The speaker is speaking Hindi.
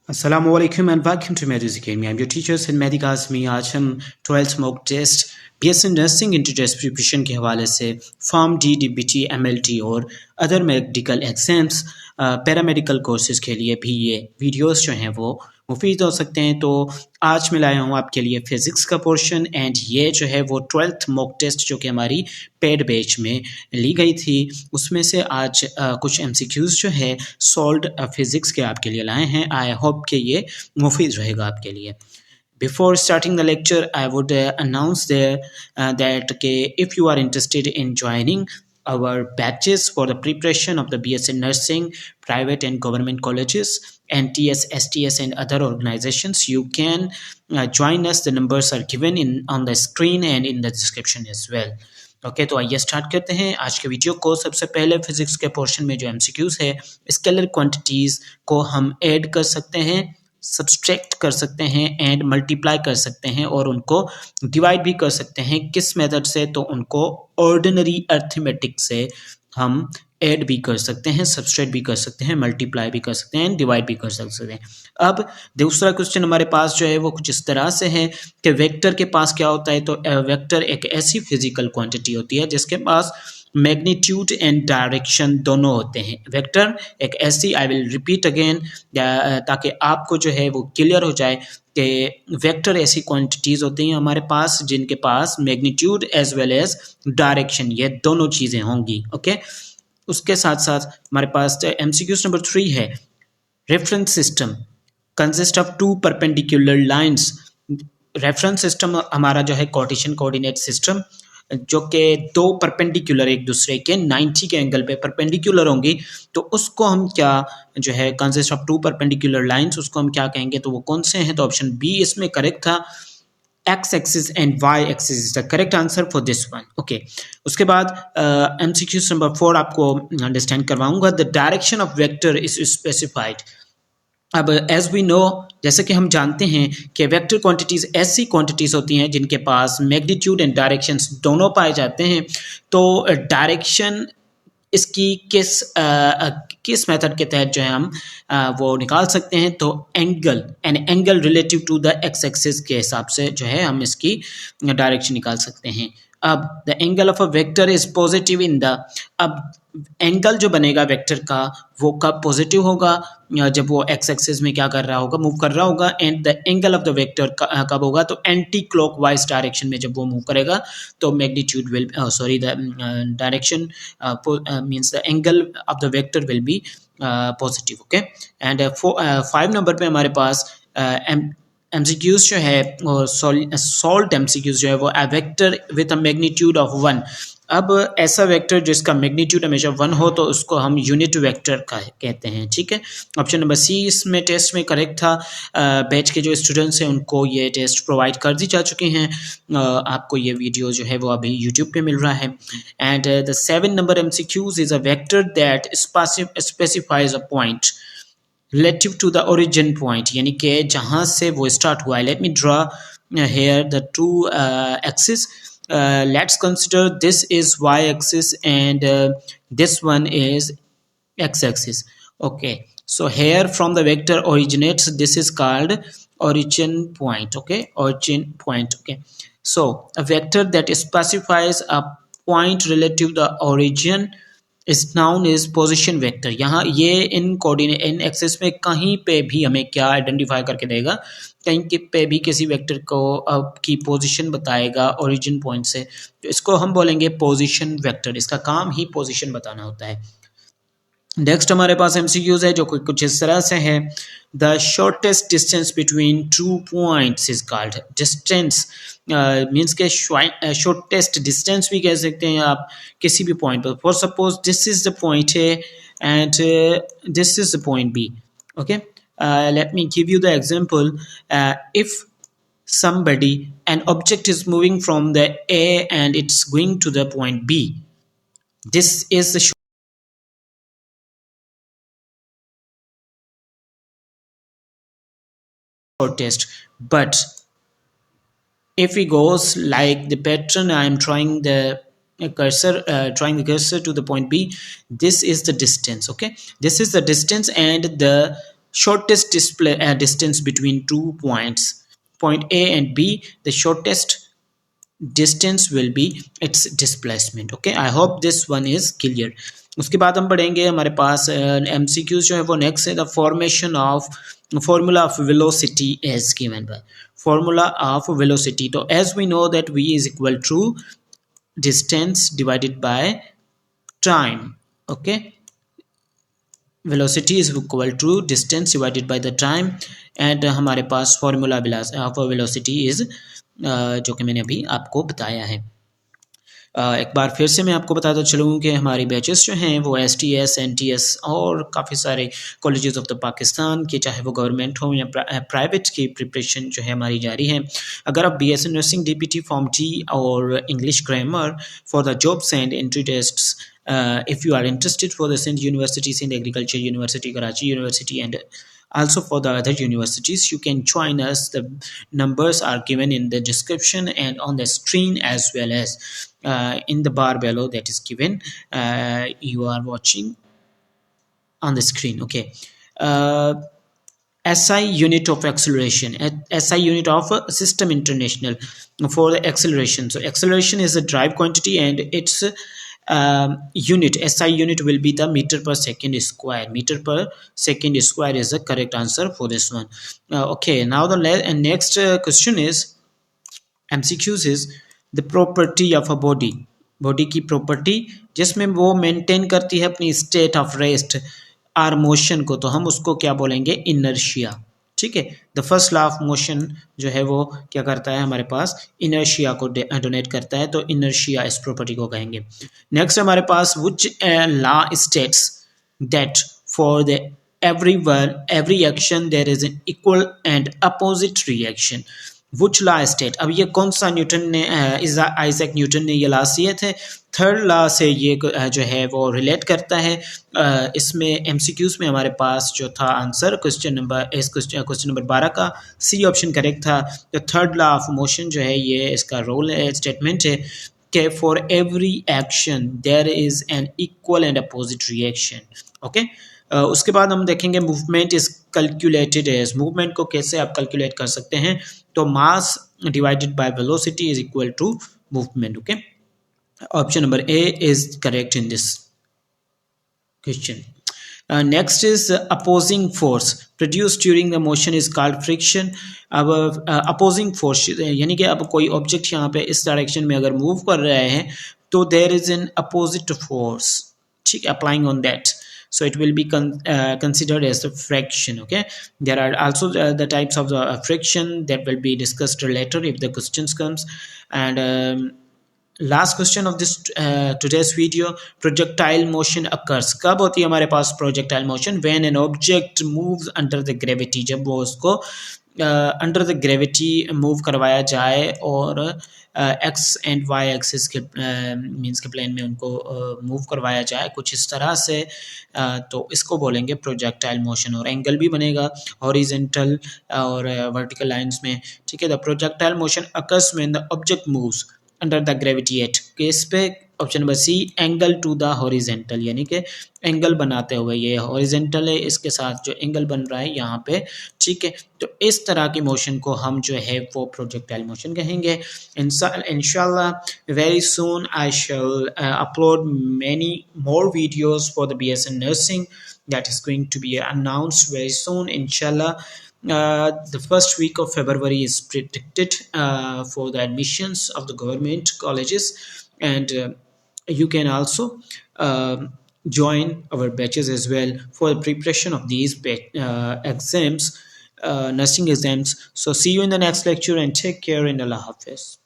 Assalamu alaikum and welcome to Medis Academy. I'm your teacher Sid Mehdi Kazmi. आज हम 12th mock test BSc nursing inter test preparation के हवाले से फॉर्म डी डीबीटी एमएलटी और other medical exams paramedical courses के लिए भी ये वीडियोस जो हैं वो मुफीद हो सकते हैं। तो आज मैं लाया हूँ आपके लिए फिज़िक्स का पोर्शन एंड ये जो है वो 12th मॉक टेस्ट जो कि हमारी पेड बैच में ली गई थी उसमें से आज कुछ एमसीक्यूज़ जो है सॉल्व्ड फिज़िक्स के आपके लिए लाए हैं। आई होप कि ये मुफीद रहेगा आपके लिए। Before starting the lecture, I would announce there that if you are interested in joining our batches for the preparation of the BSc Nursing, private and government colleges, NTS, STS and other organizations, you can join us. The numbers are given on the screen and in the description as well. Okay तो आइए स्टार्ट करते हैं आज के वीडियो को। सबसे पहले फिजिक्स के पोर्शन में जो एमसीक्यूज है, स्केलर क्वांटिटीज़ को हम ऐड कर सकते हैं, सब्सट्रैक्ट कर सकते हैं एंड मल्टीप्लाई कर सकते हैं और उनको डिवाइड भी कर सकते हैं। किस मेथड से? तो उनको ऑर्डिनरी अर्थमेटिक से हम ऐड भी कर सकते हैं, सब्सट्रैक्ट भी कर सकते हैं, मल्टीप्लाई भी कर सकते हैं, डिवाइड भी कर सकते हैं। अब दूसरा क्वेश्चन हमारे पास जो है वो कुछ इस तरह से है कि वेक्टर के पास क्या होता है। तो वेक्टर एक ऐसी फिजिकल क्वांटिटी होती है जिसके पास मैग्नीट्यूड एंड डायरेक्शन दोनों होते हैं। वेक्टर एक ऐसी, आई विल रिपीट अगेन ताकि आपको जो है वो क्लियर हो जाए कि वेक्टर ऐसी क्वांटिटीज़ होती हैं हमारे पास जिनके पास magnitude as well as direction ये दोनों चीज़ें होंगी। ओके उसके साथ साथ हमारे पास एमसीक्यूज नंबर 3 है। Reference system consist of two perpendicular lines. Reference system हमारा जो है कार्टेशियन कोऑर्डिनेट सिस्टम जो कि दो परपेंडिकुलर एक दूसरे के 90 के एंगल पे परपेंडिकुलर होंगी, तो उसको हम क्या जो है consist of two perpendicular lines, उसको हम क्या कहेंगे? तो वो कौन से हैं? तो ऑप्शन बी इसमें करेक्ट था। X axis and Y axis is the correct answer for this one. Okay उसके बाद एमसीक्यू नंबर 4 आपको अंडरस्टैंड करवाऊंगा। The direction of vector is specified. अब एज वी नो, जैसे कि हम जानते हैं कि वेक्टर क्वांटिटीज़ ऐसी क्वांटिटीज़ होती हैं जिनके पास मैग्नीट्यूड एंड डायरेक्शंस दोनों पाए जाते हैं। तो डायरेक्शन इसकी किस मेथड के तहत जो है हम वो निकाल सकते हैं? तो angle relative to the X axis के हिसाब से जो है हम इसकी डायरेक्शन निकाल सकते हैं। अब the angle of a vector is positive in the, अब एंगल जो बनेगा वेक्टर का वो कब पॉजिटिव होगा? जब वो एक्स एक्सिस में क्या कर रहा होगा? मूव कर रहा होगा। And the angle of the vector कब होगा? तो एंटी क्लॉकवाइज डायरेक्शन में जब वो मूव करेगा तो magnitude will the direction means the angle of the vector will be positive. Okay and 5 number पे हमारे पास एमसीक्यूज जो है सॉल्व्ड एमसीक्यूज जो है वो a vector with a magnitude of 1। अब ऐसा वेक्टर जिसका मैग्नीट्यूड हमेशा 1 हो तो उसको हम यूनिट वेक्टर का कहते हैं। ठीक है, ऑप्शन नंबर सी इसमें टेस्ट में करेक्ट था। बैच के जो स्टूडेंट्स हैं उनको ये टेस्ट प्रोवाइड कर दी जा चुके हैं। आपको ये वीडियो जो है वो अभी यूट्यूब पे मिल रहा है। And the 7 number MCQs is a vector that specifies a point relative to the origin point, यानी कि जहाँ से वो स्टार्ट हुआ है। Let me draw here the two axis. Let's consider this is y-axis and this one is x-axis. Okay, so here from the vector originates, this is called origin point. Okay, origin point. Okay, so a vector that specifies a point relative to the origin is known as position vector. यहाँ ये इन कोऑर्डिनेट इन एक्सिस में कहीं पे भी हमें क्या आइडेंटिफाई करके देगा? कहीं पे भी किसी वेक्टर को की पोजीशन बताएगा ओरिजिन पॉइंट से, तो इसको हम बोलेंगे पोजीशन वेक्टर। इसका काम ही पोजीशन बताना होता है। नेक्स्ट हमारे पास एमसीक्यूज है जो कुछ इस तरह से है। The shortest distance between two points is called distance. Means के शॉर्टेस्ट डिस्टेंस भी कह सकते हैं आप किसी भी पॉइंट पर। For suppose this is the point A and this is the point B. Okay let me give you the example. If somebody, an object is moving from the A and it's going to the point B, this is the shortest. But if it goes like the pattern, I am trying the cursor to the point B, this is the distance. Okay, this is the distance and the shortest distance between 2 points, point A and B. The shortest distance will be its displacement. Okay, I hope this one is clear. उसके बाद हम पढ़ेंगे हमारे पास MCQs जो है वो नेक्स्ट है the formation of formula of velocity is given by formula of velocity. तो as we know that v is equal to distance divided by time. Okay, velocity is equal to distance divided by the time and हमारे पास formula of velocity is जो कि मैंने अभी आपको बताया है। एक बार फिर से मैं आपको बताता चलूँ कि हमारी बैचेस जो हैं वो STS NTS और काफ़ी सारे कॉलेजेस ऑफ द पाकिस्तान के, चाहे वो गवर्नमेंट हो या प्राइवेट की प्रिपरेशन जो है हमारी जारी है। अगर आप BSc nursing DPT form T और English grammar for the jobs and entry tests, if you are interested for the Sindh University, Sindh Agriculture University, Karachi University, and also for the other universities, you can join us. The numbers are given in the description and on the screen, as well as in the bar below that is given. You are watching on the screen. Okay. SI unit of acceleration, SI unit of System International for the acceleration. So acceleration is a drive quantity and its unit, SI unit, will be the meter per second square. Meter per second square is the correct answer for this one. Okay, now the next question is MCQs is the property of a body. Body की प्रॉपर्टी जिसमें वो मेंटेन करती है अपनी state of rest R motion को, तो हम उसको क्या बोलेंगे, इनर्शिया। ठीक है, the first law of motion जो है वो क्या करता है, हमारे पास इनर्शिया को डोनेट करता है, तो इनर्शिया इस प्रॉपर्टी को कहेंगे। नेक्स्ट हमारे पास which law states that for the every action there is an equal and opposite reaction. Which law state? अब ये कौन सा न्यूटन ने आइजैक न्यूटन ने ये लॉ दिए थे, थर्ड लॉ से ये जो है वो रिलेट करता है। इसमें एमसीक्यूज में हमारे पास जो था आंसर क्वेश्चन नंबर 12 का सी ऑप्शन करेक्ट था। तो थर्ड लॉ ऑफ मोशन जो है ये इसका रोल है, स्टेटमेंट है कि for every action there is an equal and opposite reaction. Okay, उसके बाद हम देखेंगे movement is calculated as, movement को कैसे आप कैलकुलेट कर सकते हैं, तो mass divided by velocity is equal to movement. Okay, option number A is correct in this question. Next is opposing force produce during the motion is called friction. अब अपोजिंग फोर्स यानी कि अब कोई ऑब्जेक्ट यहाँ पे इस डायरेक्शन में अगर मूव कर रहे हैं तो there is an opposite force, ठीक, applying on that, so it will be considered as the friction. Okay, there are also the types of the friction that will be discussed later if the questions comes. And last question of this today's video, projectile motion occurs, कब होती है हमारे पास projectile motion? when an object moves under the gravity, जब वो उसको अंडर द ग्रेविटी मूव करवाया जाए और एक्स एंड वाई एक्सिस के मींस के प्लेन में उनको मूव करवाया जाए कुछ इस तरह से, तो इसको बोलेंगे प्रोजेक्टाइल मोशन। और एंगल भी बनेगा हॉरिजेंटल और वर्टिकल लाइंस में। ठीक है, the projectile motion occurs when the object moves under the gravity at case पे option number C angle to the horizontal, यानी कि एंगल बनाते हुए, ये हॉरिजेंटल है इसके साथ जो एंगल बन रहा है यहाँ पे। ठीक है, तो इस तरह की मोशन को हम जो है वो प्रोजेक्टाइल मोशन कहेंगे। इंशाल्लाह very soon I shall upload many more videos for the BSN nursing that is going to be announced very soon inshallah. The first week of February is predicted for the admissions of the government colleges, and you can also join our batches as well for the preparation of these exams, nursing exams. So see you in the next lecture and take care, and Allah Hafiz.